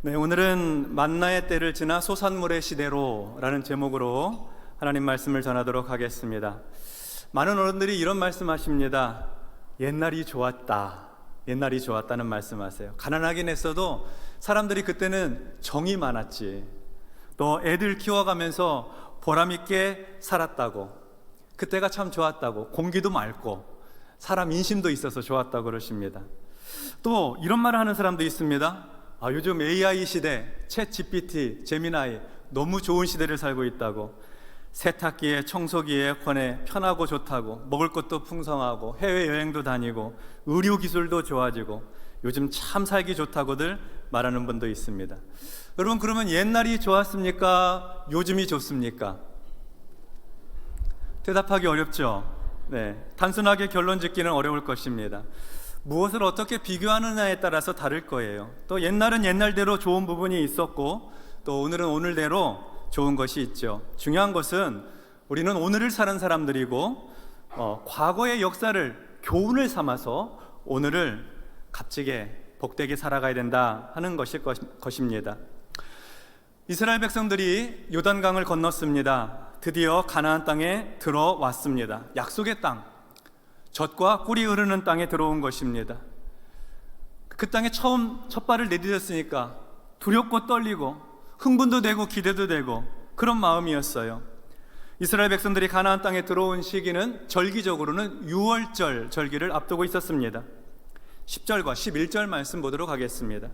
네, 오늘은 만나의 때를 지나 소산물의 시대로 라는 제목으로 하나님 말씀을 전하도록 하겠습니다. 많은 어른들이 이런 말씀하십니다. 옛날이 좋았다. 옛날이 좋았다는 말씀하세요. 가난하긴 했어도 사람들이 그때는 정이 많았지. 또 애들 키워가면서 보람있게 살았다고. 그때가 참 좋았다고. 공기도 맑고 사람 인심도 있어서 좋았다고 그러십니다. 또 이런 말을 하는 사람도 있습니다. 요즘 AI 시대, 챗 GPT, 제미나이 너무 좋은 시대를 살고 있다고. 세탁기에 청소기에 권해 편하고 좋다고, 먹을 것도 풍성하고 해외여행도 다니고 의료기술도 좋아지고 요즘 참 살기 좋다고들 말하는 분도 있습니다. 여러분, 그러면 옛날이 좋았습니까? 요즘이 좋습니까? 대답하기 어렵죠. 네, 단순하게 결론 짓기는 어려울 것입니다. 무엇을 어떻게 비교하느냐에 따라서 다를 거예요. 또 옛날은 옛날대로 좋은 부분이 있었고 또 오늘은 오늘대로 좋은 것이 있죠. 중요한 것은 우리는 오늘을 사는 사람들이고 과거의 역사를 교훈을 삼아서 오늘을 값지게 복되게 살아가야 된다 하는 것입니다. 이스라엘 백성들이 요단강을 건넜습니다. 드디어 가나안 땅에 들어왔습니다. 약속의 땅, 젖과 꿀이 흐르는 땅에 들어온 것입니다. 그 땅에 첫 발을 내디뎠으니까 두렵고 떨리고 흥분도 되고 기대도 되고 그런 마음이었어요. 이스라엘 백성들이 가나안 땅에 들어온 시기는 절기적으로는 유월절 절기를 앞두고 있었습니다. 10절과 11절 말씀 보도록 하겠습니다.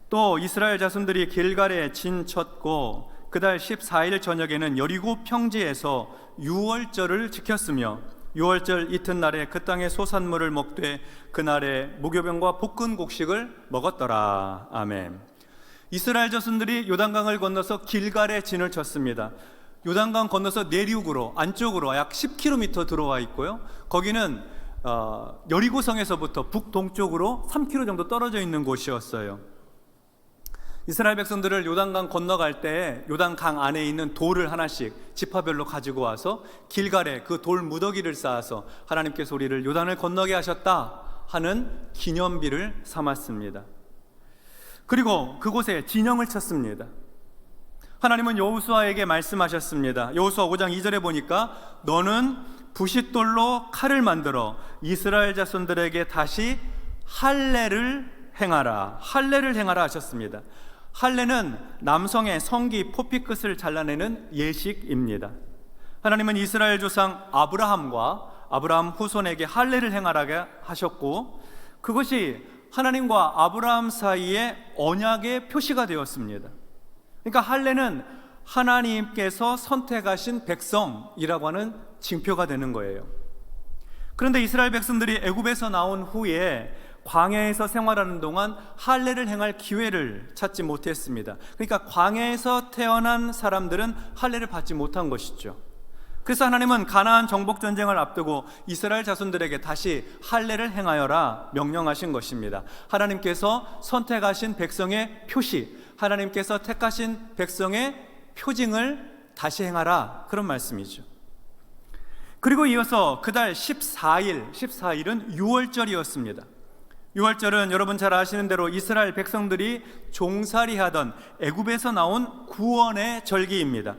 또 이스라엘 자손들이 길갈에 진 쳤고 그달 14일 저녁에는 여리고 평지에서 유월절을 지켰으며 유월절 이튿날에 그 땅의 소산물을 먹되 그날에 무교병과 볶은 곡식을 먹었더라. 아멘. 이스라엘 자손들이 요단강을 건너서 길갈에 진을 쳤습니다. 요단강 건너서 내륙으로 안쪽으로 약 10km 들어와 있고요. 거기는 여리고성에서부터 북동쪽으로 3km 정도 떨어져 있는 곳이었어요. 이스라엘 백성들을 요단강 건너갈 때 요단강 안에 있는 돌을 하나씩 지파별로 가지고 와서 길갈에 그 돌 무더기를 쌓아서 하나님께서 우리를 요단을 건너게 하셨다 하는 기념비를 삼았습니다. 그리고 그곳에 진영을 쳤습니다. 하나님은 여호수아에게 말씀하셨습니다. 여호수아 5장 2절에 보니까 너는 부싯돌로 칼을 만들어 이스라엘 자손들에게 다시 할례를 행하라. 할례를 행하라 하셨습니다. 할례는 남성의 성기 포피 끝을 잘라내는 예식입니다. 하나님은 이스라엘 조상 아브라함과 아브라함 후손에게 할례를 행하라게 하셨고 그것이 하나님과 아브라함 사이의 언약의 표시가 되었습니다. 그러니까 할례는 하나님께서 선택하신 백성이라고 하는 징표가 되는 거예요. 그런데 이스라엘 백성들이 애굽에서 나온 후에 광야에서 생활하는 동안 할례를 행할 기회를 찾지 못했습니다. 그러니까 광야에서 태어난 사람들은 할례를 받지 못한 것이죠. 그래서 하나님은 가나안 정복 전쟁을 앞두고 이스라엘 자손들에게 다시 할례를 행하여라 명령하신 것입니다. 하나님께서 선택하신 백성의 표시, 하나님께서 택하신 백성의 표징을 다시 행하라, 그런 말씀이죠. 그리고 이어서 그달 14일은 유월절이었습니다. 유월절은 여러분 잘 아시는 대로 이스라엘 백성들이 종살이하던 애굽에서 나온 구원의 절기입니다.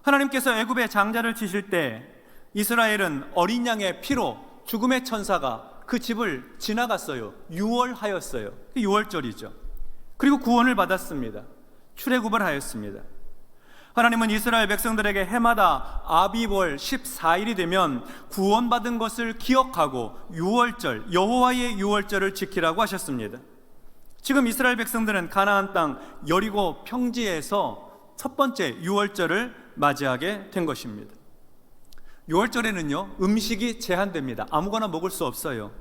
하나님께서 애굽에 장자를 치실 때 이스라엘은 어린 양의 피로 죽음의 천사가 그 집을 지나갔어요. 유월하였어요. 유월절이죠. 그리고 구원을 받았습니다. 출애굽을 하였습니다. 하나님은 이스라엘 백성들에게 해마다 아비월 14일이 되면 구원받은 것을 기억하고 유월절, 여호와의 유월절을 지키라고 하셨습니다. 지금 이스라엘 백성들은 가나안 땅 여리고 평지에서 첫 번째 유월절을 맞이하게 된 것입니다. 유월절에는요, 음식이 제한됩니다. 아무거나 먹을 수 없어요.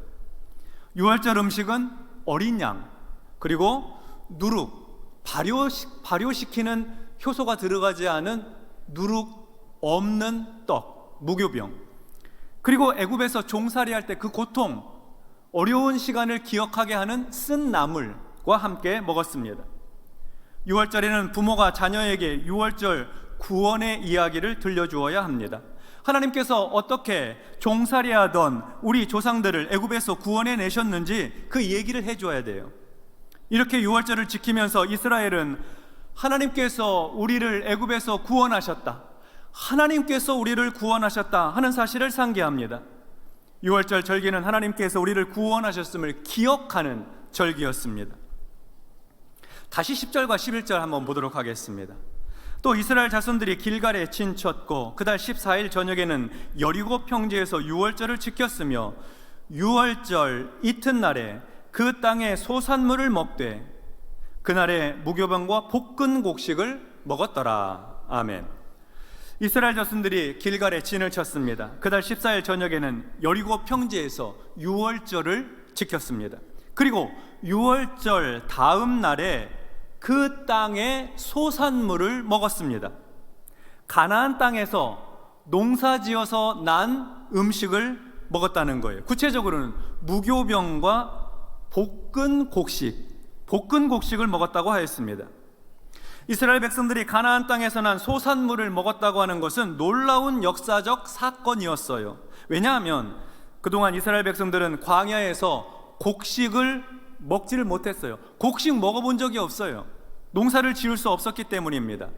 유월절 음식은 어린 양, 그리고 누룩, 발효시키는 효소가 들어가지 않은 누룩 없는 떡, 무교병, 그리고 애굽에서 종살이할 때 그 고통, 어려운 시간을 기억하게 하는 쓴 나물과 함께 먹었습니다. 유월절에는 부모가 자녀에게 유월절 구원의 이야기를 들려주어야 합니다. 하나님께서 어떻게 종살이하던 우리 조상들을 애굽에서 구원해 내셨는지 그 얘기를 해줘야 돼요. 이렇게 유월절을 지키면서 이스라엘은 하나님께서 우리를 애굽에서 구원하셨다, 하나님께서 우리를 구원하셨다 하는 사실을 상기합니다. 유월절 절기는 하나님께서 우리를 구원하셨음을 기억하는 절기였습니다. 다시 10절과 11절 한번 보도록 하겠습니다. 또 이스라엘 자손들이 길갈에 진쳤고 그달 14일 저녁에는 여리고 평지에서 유월절을 지켰으며 유월절 이튿날에 그 땅의 소산물을 먹되 그날에 무교병과 볶은 곡식을 먹었더라. 아멘. 이스라엘 자손들이 길갈에 진을 쳤습니다. 그달 14일 저녁에는 여리고 평지에서 유월절을 지켰습니다. 그리고 유월절 다음 날에 그 땅의 소산물을 먹었습니다. 가나안 땅에서 농사지어서 난 음식을 먹었다는 거예요. 구체적으로는 무교병과 볶은 곡식을 먹었다고 하였습니다. 이스라엘 백성들이 가나안 땅에서 난 소산물을 먹었다고 하는 것은 놀라운 역사적 사건이었어요. 왜냐하면 그동안 이스라엘 백성들은 광야에서 곡식을 먹지를 못했어요. 곡식 먹어본 적이 없어요. 농사를 지을 수 없었기 때문입니다.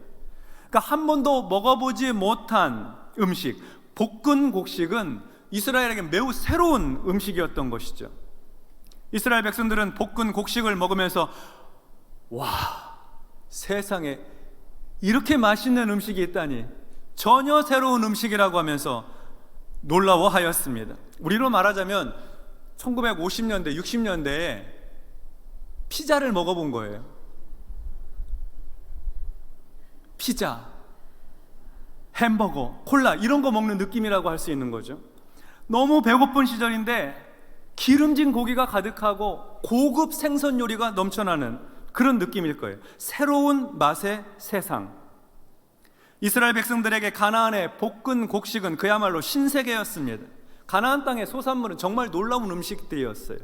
그러니까 한 번도 먹어보지 못한 음식, 볶은 곡식은 이스라엘에게 매우 새로운 음식이었던 것이죠. 이스라엘 백성들은 볶은 곡식을 먹으면서 와, 세상에 이렇게 맛있는 음식이 있다니, 전혀 새로운 음식이라고 하면서 놀라워하였습니다. 우리로 말하자면 1950년대, 60년대에 피자를 먹어본 거예요. 피자, 햄버거, 콜라 이런 거 먹는 느낌이라고 할 수 있는 거죠. 너무 배고픈 시절인데 기름진 고기가 가득하고 고급 생선 요리가 넘쳐나는 그런 느낌일 거예요. 새로운 맛의 세상. 이스라엘 백성들에게 가나안의 볶은 곡식은 그야말로 신세계였습니다. 가나안 땅의 소산물은 정말 놀라운 음식들이었어요.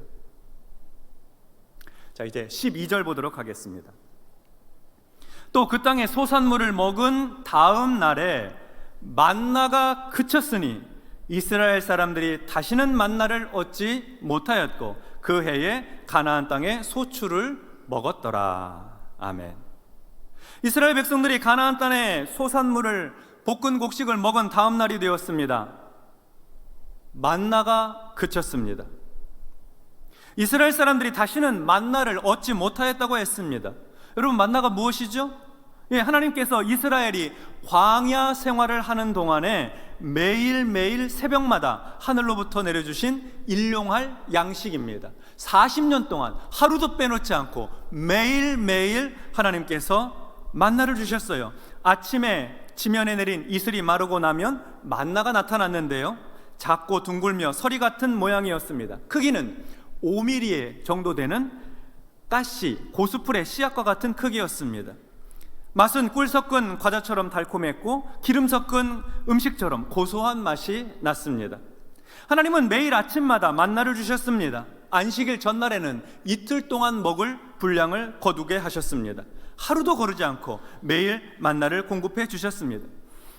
자, 이제 12절 보도록 하겠습니다. 또 그 땅의 소산물을 먹은 다음 날에 만나가 그쳤으니 이스라엘 사람들이 다시는 만나를 얻지 못하였고 그 해에 가나안 땅의 소출을 먹었더라. 아멘. 이스라엘 백성들이 가나안 땅의 소산물을 볶은 곡식을 먹은 다음 날이 되었습니다. 만나가 그쳤습니다. 이스라엘 사람들이 다시는 만나를 얻지 못하였다고 했습니다. 여러분, 만나가 무엇이죠? 하나님께서 이스라엘이 광야 생활을 하는 동안에 매일매일 새벽마다 하늘로부터 내려주신 일용할 양식입니다. 40년 동안 하루도 빼놓지 않고 매일매일 하나님께서 만나를 주셨어요. 아침에 지면에 내린 이슬이 마르고 나면 만나가 나타났는데요, 작고 둥글며 서리 같은 모양이었습니다. 크기는 5mm 정도 되는 가시, 고수풀의 씨앗과 같은 크기였습니다. 맛은 꿀 섞은 과자처럼 달콤했고 기름 섞은 음식처럼 고소한 맛이 났습니다. 하나님은 매일 아침마다 만나를 주셨습니다. 안식일 전날에는 이틀 동안 먹을 분량을 거두게 하셨습니다. 하루도 거르지 않고 매일 만나를 공급해 주셨습니다.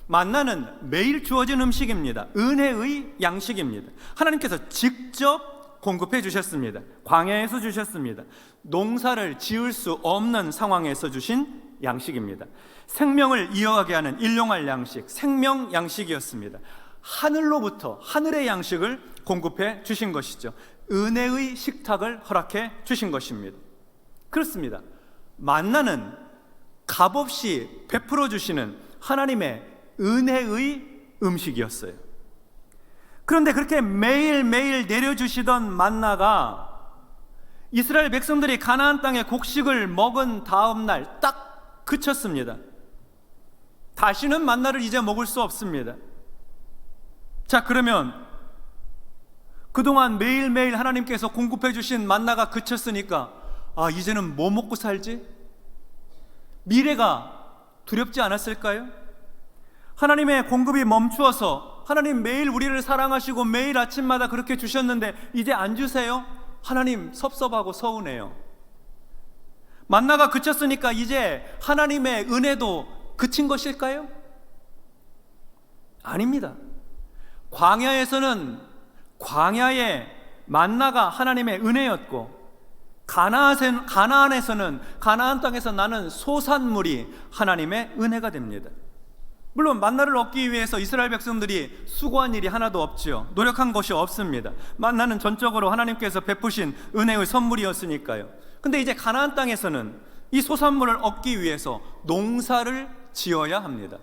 만나는 매일 주어진 음식입니다. 은혜의 양식입니다. 하나님께서 직접 공급해 주셨습니다. 광야에서 주셨습니다. 농사를 지을 수 없는 상황에서 주신 양식입니다. 생명을 이어가게 하는 일용할 양식, 생명 양식이었습니다. 하늘로부터 하늘의 양식을 공급해 주신 것이죠. 은혜의 식탁을 허락해 주신 것입니다. 그렇습니다. 만나는 값없이 베풀어 주시는 하나님의 은혜의 음식이었어요. 그런데 그렇게 매일매일 내려주시던 만나가 이스라엘 백성들이 가나안 땅의 곡식을 먹은 다음 날 딱 그쳤습니다. 다시는 만나를 이제 먹을 수 없습니다. 자, 그러면 그동안 매일매일 하나님께서 공급해 주신 만나가 그쳤으니까 이제는 뭐 먹고 살지? 미래가 두렵지 않았을까요? 하나님의 공급이 멈추어서 하나님 매일 우리를 사랑하시고 매일 아침마다 그렇게 주셨는데 이제 안 주세요? 하나님 섭섭하고 서운해요. 만나가 그쳤으니까 이제 하나님의 은혜도 그친 것일까요? 아닙니다. 광야에서는 광야의 만나가 하나님의 은혜였고 가나안에서는, 가나안 땅에서 나는 소산물이 하나님의 은혜가 됩니다. 물론 만나를 얻기 위해서 이스라엘 백성들이 수고한 일이 하나도 없지요. 노력한 것이 없습니다. 만나는 전적으로 하나님께서 베푸신 은혜의 선물이었으니까요. 근데 이제 가나안 땅에서는 이 소산물을 얻기 위해서 농사를 지어야 합니다.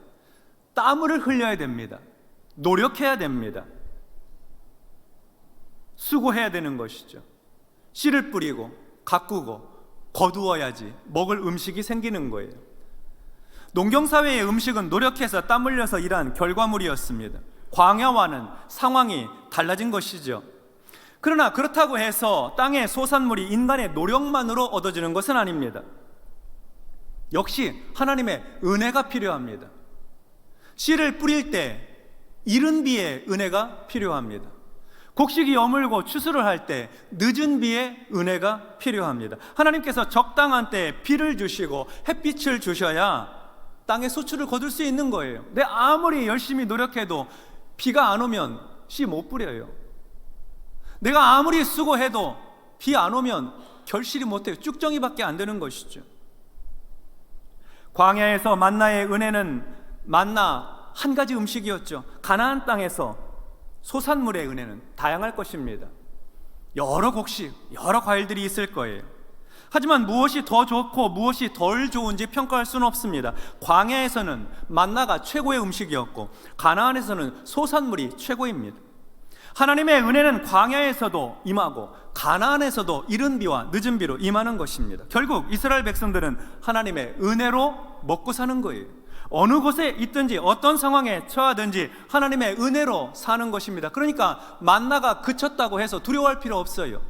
땀을 흘려야 됩니다. 노력해야 됩니다. 수고해야 되는 것이죠. 씨를 뿌리고 가꾸고 거두어야지 먹을 음식이 생기는 거예요. 농경사회의 음식은 노력해서 땀 흘려서 일한 결과물이었습니다. 광야와는 상황이 달라진 것이죠. 그러나 그렇다고 해서 땅의 소산물이 인간의 노력만으로 얻어지는 것은 아닙니다. 역시 하나님의 은혜가 필요합니다. 씨를 뿌릴 때 이른 비의 은혜가 필요합니다. 곡식이 여물고 추수를 할 때 늦은 비의 은혜가 필요합니다. 하나님께서 적당한 때에 비를 주시고 햇빛을 주셔야 땅에 소출을 거둘 수 있는 거예요. 내 아무리 열심히 노력해도 비가 안 오면 씨 못 뿌려요. 내가 아무리 수고해도 비 안 오면 결실이 못해요. 쭉정이밖에 안 되는 것이죠. 광야에서 만나의 은혜는 만나 한 가지 음식이었죠. 가나안 땅에서 소산물의 은혜는 다양할 것입니다. 여러 곡식, 여러 과일들이 있을 거예요. 하지만 무엇이 더 좋고 무엇이 덜 좋은지 평가할 수는 없습니다. 광야에서는 만나가 최고의 음식이었고 가나안에서는 소산물이 최고입니다. 하나님의 은혜는 광야에서도 임하고 가나안에서도 이른 비와 늦은 비로 임하는 것입니다. 결국 이스라엘 백성들은 하나님의 은혜로 먹고 사는 거예요. 어느 곳에 있든지 어떤 상황에 처하든지 하나님의 은혜로 사는 것입니다. 그러니까 만나가 그쳤다고 해서 두려워할 필요 없어요.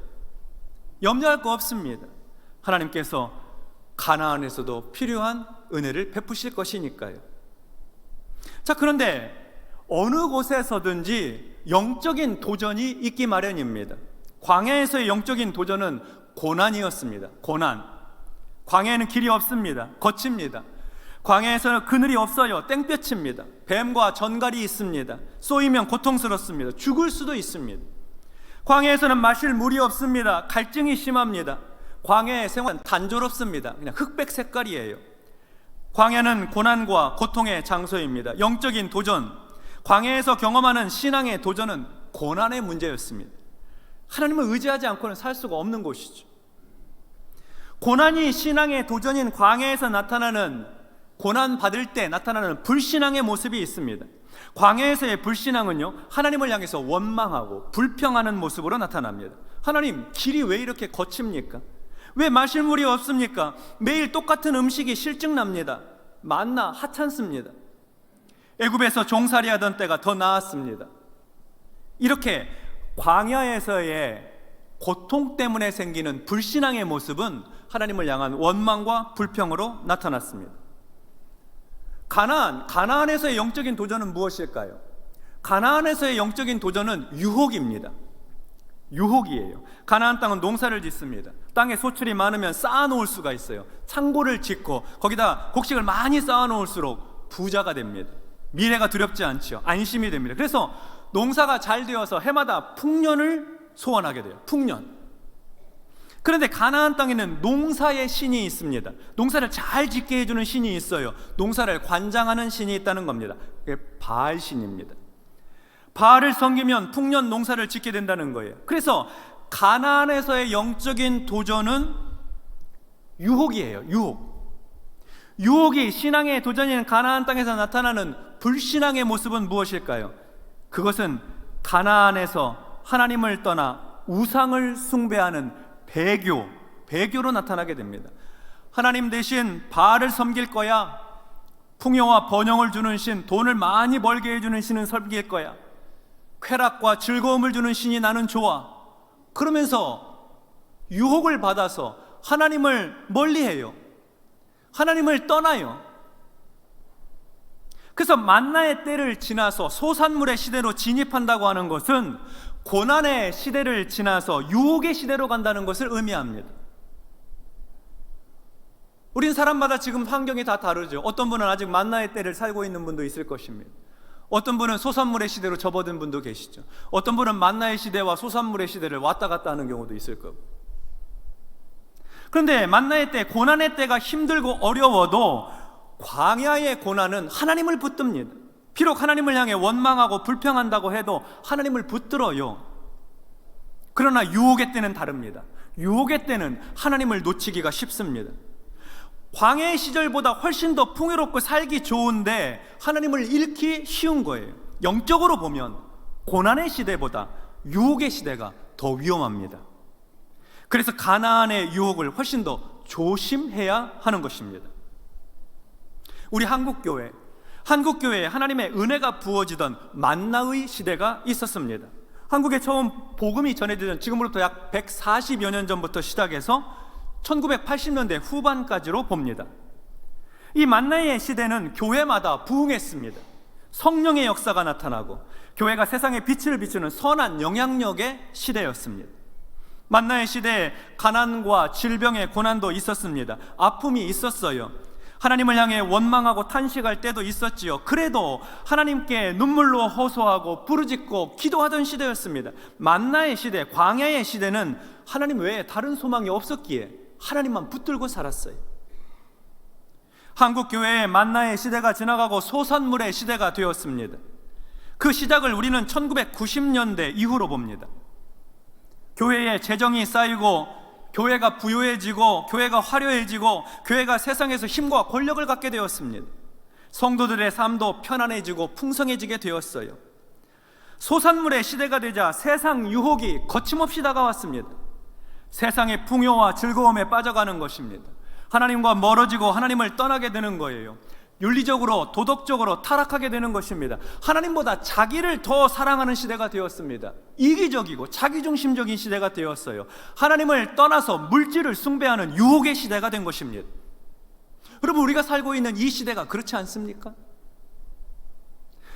염려할 거 없습니다. 하나님께서 가나안에서도 필요한 은혜를 베푸실 것이니까요. 자, 그런데 어느 곳에서든지 영적인 도전이 있기 마련입니다. 광야에서의 영적인 도전은 고난이었습니다. 고난. 광야에는 길이 없습니다. 거칩니다. 광야에서는 그늘이 없어요. 땡볕입니다. 뱀과 전갈이 있습니다. 쏘이면 고통스럽습니다. 죽을 수도 있습니다. 광야에서는 마실 물이 없습니다. 갈증이 심합니다. 광야의 생활은 단조롭습니다. 그냥 흑백 색깔이에요. 광야는 고난과 고통의 장소입니다. 영적인 도전, 광야에서 경험하는 신앙의 도전은 고난의 문제였습니다. 하나님을 의지하지 않고는 살 수가 없는 곳이죠. 고난이 신앙의 도전인 광야에서 나타나는, 고난 받을 때 나타나는 불신앙의 모습이 있습니다. 광야에서의 불신앙은요, 하나님을 향해서 원망하고 불평하는 모습으로 나타납니다. 하나님, 길이 왜 이렇게 거칩니까? 왜 마실 물이 없습니까? 매일 똑같은 음식이 실증납니다. 만나 하찮습니다. 애굽에서 종살이하던 때가 더 나았습니다. 이렇게 광야에서의 고통 때문에 생기는 불신앙의 모습은 하나님을 향한 원망과 불평으로 나타났습니다. 가나안에서의 영적인 도전은 무엇일까요? 가나안에서의 영적인 도전은 유혹입니다. 유혹이에요. 가나안 땅은 농사를 짓습니다. 땅에 소출이 많으면 쌓아놓을 수가 있어요. 창고를 짓고 거기다 곡식을 많이 쌓아놓을수록 부자가 됩니다. 미래가 두렵지 않죠. 안심이 됩니다. 그래서 농사가 잘 되어서 해마다 풍년을 소원하게 돼요. 풍년. 그런데 가나안 땅에는 농사의 신이 있습니다. 농사를 잘 짓게 해주는 신이 있어요. 농사를 관장하는 신이 있다는 겁니다. 그게 바알 신입니다. 바알을 섬기면 풍년 농사를 짓게 된다는 거예요. 그래서 가나안에서의 영적인 도전은 유혹이에요. 유혹이 신앙의 도전인 가나안 땅에서 나타나는 불신앙의 모습은 무엇일까요? 그것은 가나안에서 하나님을 떠나 우상을 숭배하는 배교로 나타나게 됩니다. 하나님 대신 바알을 섬길 거야. 풍요와 번영을 주는 신, 돈을 많이 벌게 해주는 신은 섬길 거야. 쾌락과 즐거움을 주는 신이 나는 좋아. 그러면서 유혹을 받아서 하나님을 멀리해요. 하나님을 떠나요. 그래서 만나의 때를 지나서 소산물의 시대로 진입한다고 하는 것은 고난의 시대를 지나서 유혹의 시대로 간다는 것을 의미합니다. 우린 사람마다 지금 환경이 다 다르죠. 어떤 분은 아직 만나의 때를 살고 있는 분도 있을 것입니다. 어떤 분은 소산물의 시대로 접어든 분도 계시죠. 어떤 분은 만나의 시대와 소산물의 시대를 왔다 갔다 하는 경우도 있을 거고. 그런데 만나의 때, 고난의 때가 힘들고 어려워도 광야의 고난은 하나님을 붙듭니다. 비록 하나님을 향해 원망하고 불평한다고 해도 하나님을 붙들어요. 그러나 유혹의 때는 다릅니다. 유혹의 때는 하나님을 놓치기가 쉽습니다. 광야의 시절보다 훨씬 더 풍요롭고 살기 좋은데 하나님을 잃기 쉬운 거예요. 영적으로 보면 고난의 시대보다 유혹의 시대가 더 위험합니다. 그래서 가나안의 유혹을 훨씬 더 조심해야 하는 것입니다. 우리 한국교회에 하나님의 은혜가 부어지던 만나의 시대가 있었습니다. 한국에 처음 복음이 전해지던 지금으로부터 약 140여 년 전부터 시작해서 1980년대 후반까지로 봅니다. 이 만나의 시대는 교회마다 부흥했습니다. 성령의 역사가 나타나고 교회가 세상에 빛을 비추는 선한 영향력의 시대였습니다. 만나의 시대에 가난과 질병의 고난도 있었습니다. 아픔이 있었어요. 하나님을 향해 원망하고 탄식할 때도 있었지요. 그래도 하나님께 눈물로 호소하고 부르짖고 기도하던 시대였습니다. 만나의 시대, 광야의 시대는 하나님 외에 다른 소망이 없었기에 하나님만 붙들고 살았어요. 한국 교회의 만나의 시대가 지나가고 소산물의 시대가 되었습니다. 그 시작을 우리는 1990년대 이후로 봅니다. 교회에 재정이 쌓이고 교회가 부유해지고 교회가 화려해지고 교회가 세상에서 힘과 권력을 갖게 되었습니다. 성도들의 삶도 편안해지고 풍성해지게 되었어요. 소산물의 시대가 되자 세상 유혹이 거침없이 다가왔습니다. 세상의 풍요와 즐거움에 빠져가는 것입니다. 하나님과 멀어지고 하나님을 떠나게 되는 거예요. 윤리적으로 도덕적으로 타락하게 되는 것입니다. 하나님보다 자기를 더 사랑하는 시대가 되었습니다. 이기적이고 자기중심적인 시대가 되었어요. 하나님을 떠나서 물질을 숭배하는 유혹의 시대가 된 것입니다. 여러분, 우리가 살고 있는 이 시대가 그렇지 않습니까?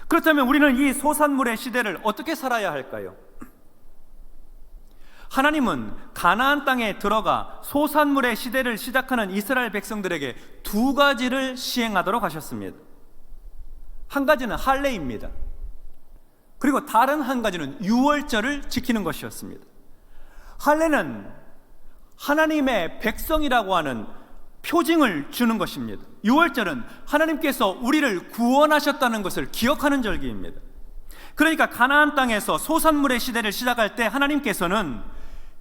그렇다면 우리는 이 소산물의 시대를 어떻게 살아야 할까요? 하나님은 가나안 땅에 들어가 소산물의 시대를 시작하는 이스라엘 백성들에게 두 가지를 시행하도록 하셨습니다. 한 가지는 할례입니다. 그리고 다른 한 가지는 유월절을 지키는 것이었습니다. 할례는 하나님의 백성이라고 하는 표징을 주는 것입니다. 유월절은 하나님께서 우리를 구원하셨다는 것을 기억하는 절기입니다. 그러니까 가나안 땅에서 소산물의 시대를 시작할 때 하나님께서는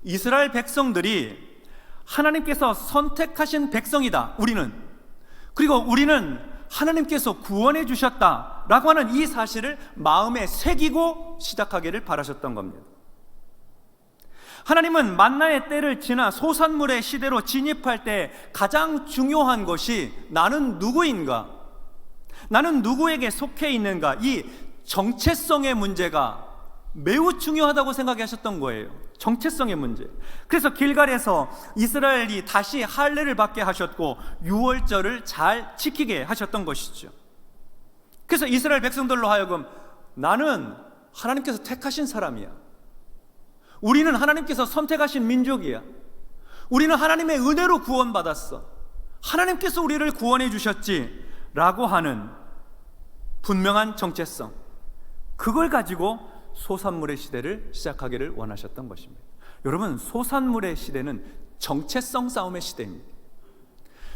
이스라엘 백성들이 하나님께서 선택하신 백성이다, 우리는. 그리고 우리는 하나님께서 구원해 주셨다라고 하는 이 사실을 마음에 새기고 시작하기를 바라셨던 겁니다. 하나님은 만나의 때를 지나 소산물의 시대로 진입할 때 가장 중요한 것이 나는 누구인가, 나는 누구에게 속해 있는가, 이 정체성의 문제가 매우 중요하다고 생각하셨던 거예요. 정체성의 문제. 그래서 길갈에서 이스라엘이 다시 할례를 받게 하셨고 유월절을 잘 지키게 하셨던 것이죠. 그래서 이스라엘 백성들로 하여금 나는 하나님께서 택하신 사람이야, 우리는 하나님께서 선택하신 민족이야, 우리는 하나님의 은혜로 구원받았어, 하나님께서 우리를 구원해 주셨지 라고 하는 분명한 정체성, 그걸 가지고 소산물의 시대를 시작하기를 원하셨던 것입니다. 여러분, 소산물의 시대는 정체성 싸움의 시대입니다.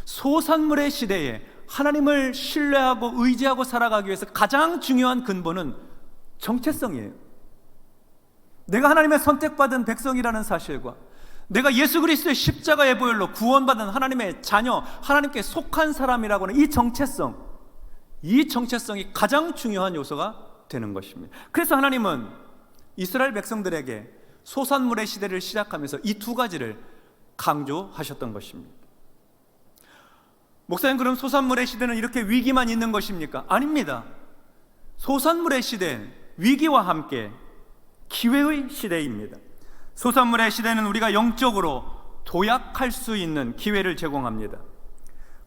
소산물의 시대에 하나님을 신뢰하고 의지하고 살아가기 위해서 가장 중요한 근본은 정체성이에요. 내가 하나님의 선택받은 백성이라는 사실과 내가 예수 그리스도의 십자가의 보혈로 구원받은 하나님의 자녀, 하나님께 속한 사람이라고 하는 이 정체성, 이 정체성이 가장 중요한 요소가 되는 것입니다. 그래서 하나님은 이스라엘 백성들에게 소산물의 시대를 시작하면서 이 두 가지를 강조하셨던 것입니다. 목사님, 그럼 소산물의 시대는 이렇게 위기만 있는 것입니까? 아닙니다. 소산물의 시대는 위기와 함께 기회의 시대입니다. 소산물의 시대는 우리가 영적으로 도약할 수 있는 기회를 제공합니다.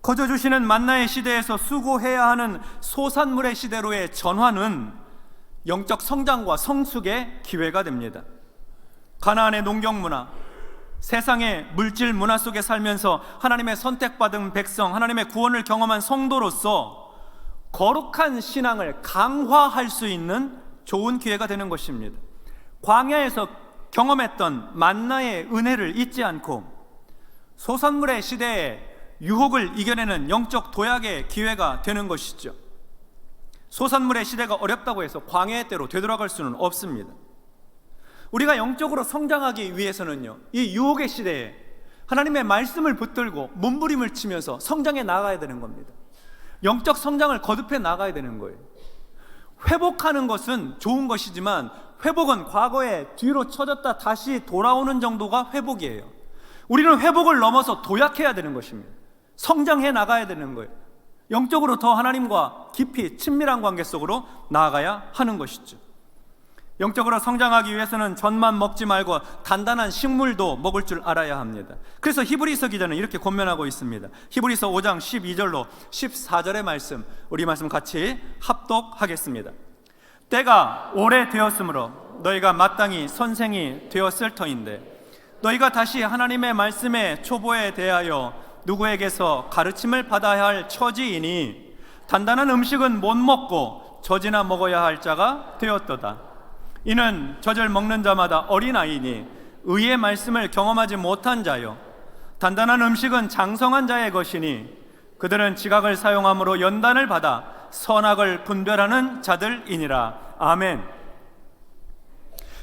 거저 주시는 만나의 시대에서 수고해야 하는 소산물의 시대로의 전환은 영적 성장과 성숙의 기회가 됩니다. 가나안의 농경 문화, 세상의 물질 문화 속에 살면서 하나님의 선택받은 백성, 하나님의 구원을 경험한 성도로서 거룩한 신앙을 강화할 수 있는 좋은 기회가 되는 것입니다. 광야에서 경험했던 만나의 은혜를 잊지 않고 소산물의 시대에 유혹을 이겨내는 영적 도약의 기회가 되는 것이죠. 소산물의 시대가 어렵다고 해서 광야의 때로 되돌아갈 수는 없습니다. 우리가 영적으로 성장하기 위해서는요, 이 유혹의 시대에 하나님의 말씀을 붙들고 몸부림을 치면서 성장해 나가야 되는 겁니다. 영적 성장을 거듭해 나가야 되는 거예요. 회복하는 것은 좋은 것이지만 회복은 과거에 뒤로 쳐졌다 다시 돌아오는 정도가 회복이에요. 우리는 회복을 넘어서 도약해야 되는 것입니다. 성장해 나가야 되는 거예요. 영적으로 더 하나님과 깊이 친밀한 관계 속으로 나아가야 하는 것이죠. 영적으로 성장하기 위해서는 젖만 먹지 말고 단단한 식물도 먹을 줄 알아야 합니다. 그래서 히브리서 기자는 이렇게 권면하고 있습니다. 히브리서 5장 12절로 14절의 말씀, 우리 말씀 같이 합독하겠습니다. 때가 오래되었으므로 너희가 마땅히 선생이 되었을 터인데 너희가 다시 하나님의 말씀의 초보에 대하여 누구에게서 가르침을 받아야 할 처지이니 단단한 음식은 못 먹고 젖이나 먹어야 할 자가 되었도다. 이는 젖을 먹는 자마다 어린아이니 의의 말씀을 경험하지 못한 자요 단단한 음식은 장성한 자의 것이니 그들은 지각을 사용함으로 연단을 받아 선악을 분별하는 자들이니라. 아멘.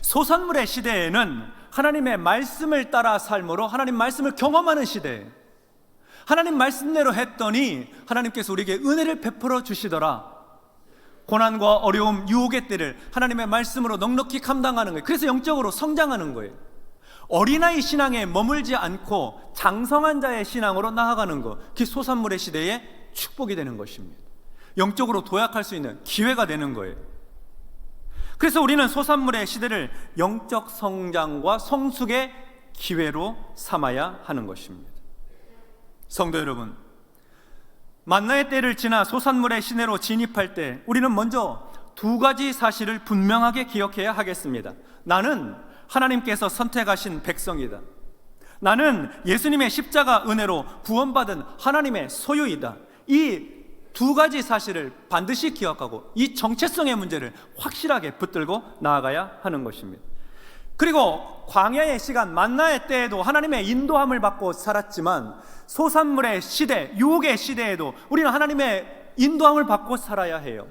소산물의 시대에는 하나님의 말씀을 따라 삶으로 하나님 말씀을 경험하는 시대예요. 하나님 말씀대로 했더니 하나님께서 우리에게 은혜를 베풀어 주시더라. 고난과 어려움, 유혹의 때를 하나님의 말씀으로 넉넉히 감당하는 거예요. 그래서 영적으로 성장하는 거예요. 어린아이 신앙에 머물지 않고 장성한 자의 신앙으로 나아가는 것, 그게 소산물의 시대에 축복이 되는 것입니다. 영적으로 도약할 수 있는 기회가 되는 거예요. 그래서 우리는 소산물의 시대를 영적 성장과 성숙의 기회로 삼아야 하는 것입니다. 성도 여러분, 만나의 때를 지나 소산물의 시대로 진입할 때 우리는 먼저 두 가지 사실을 분명하게 기억해야 하겠습니다. 나는 하나님께서 선택하신 백성이다. 나는 예수님의 십자가 은혜로 구원받은 하나님의 소유이다. 이 두 가지 사실을 반드시 기억하고 이 정체성의 문제를 확실하게 붙들고 나아가야 하는 것입니다. 그리고 광야의 시간, 만나의 때에도 하나님의 인도함을 받고 살았지만 소산물의 시대, 유혹의 시대에도 우리는 하나님의 인도함을 받고 살아야 해요.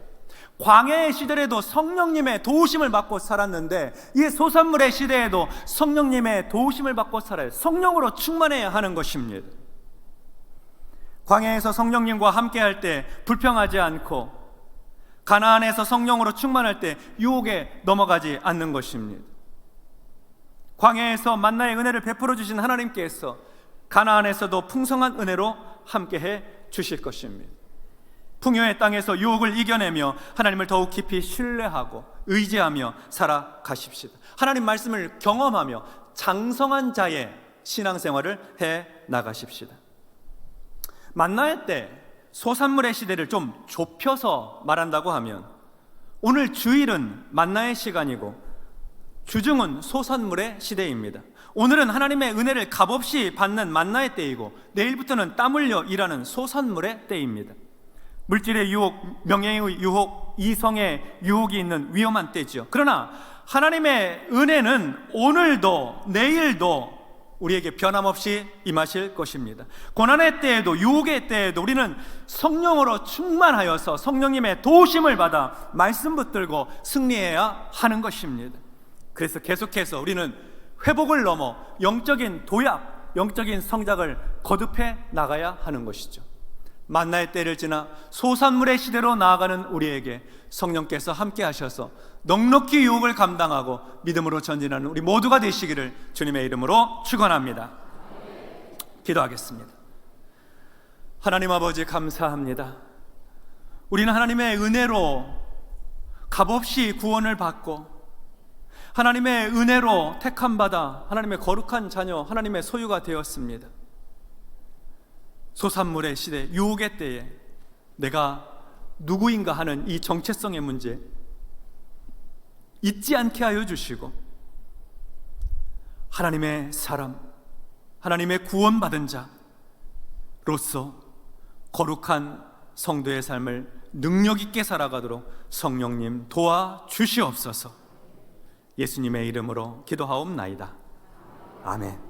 광야의 시대에도 성령님의 도우심을 받고 살았는데 이 소산물의 시대에도 성령님의 도우심을 받고 살아야 해요. 성령으로 충만해야 하는 것입니다. 광야에서 성령님과 함께할 때 불평하지 않고 가나안에서 성령으로 충만할 때 유혹에 넘어가지 않는 것입니다. 광야에서 만나의 은혜를 베풀어 주신 하나님께서 가나안에서도 풍성한 은혜로 함께해 주실 것입니다. 풍요의 땅에서 유혹을 이겨내며 하나님을 더욱 깊이 신뢰하고 의지하며 살아가십시다. 하나님 말씀을 경험하며 장성한 자의 신앙생활을 해 나가십시다. 만나의 때 소산물의 시대를 좀 좁혀서 말한다고 하면 오늘 주일은 만나의 시간이고 주중은 소산물의 시대입니다. 오늘은 하나님의 은혜를 값없이 받는 만나의 때이고 내일부터는 땀 흘려 일하는 소산물의 때입니다. 물질의 유혹, 명예의 유혹, 이성의 유혹이 있는 위험한 때죠. 그러나 하나님의 은혜는 오늘도 내일도 우리에게 변함없이 임하실 것입니다. 고난의 때에도 유혹의 때에도 우리는 성령으로 충만하여서 성령님의 도우심을 받아 말씀 붙들고 승리해야 하는 것입니다. 그래서 계속해서 우리는 회복을 넘어 영적인 도약, 영적인 성장을 거듭해 나가야 하는 것이죠. 만나의 때를 지나 소산물의 시대로 나아가는 우리에게 성령께서 함께 하셔서 넉넉히 유혹을 감당하고 믿음으로 전진하는 우리 모두가 되시기를 주님의 이름으로 축원합니다. 기도하겠습니다. 하나님 아버지 감사합니다. 우리는 하나님의 은혜로 값없이 구원을 받고 하나님의 은혜로 택함받아 하나님의 거룩한 자녀, 하나님의 소유가 되었습니다. 소산물의 시대, 유혹의 때에 내가 누구인가 하는 이 정체성의 문제 잊지 않게 하여 주시고 하나님의 사람, 하나님의 구원받은 자로서 거룩한 성도의 삶을 능력 있게 살아가도록 성령님 도와주시옵소서. 예수님의 이름으로 기도하옵나이다. 아멘.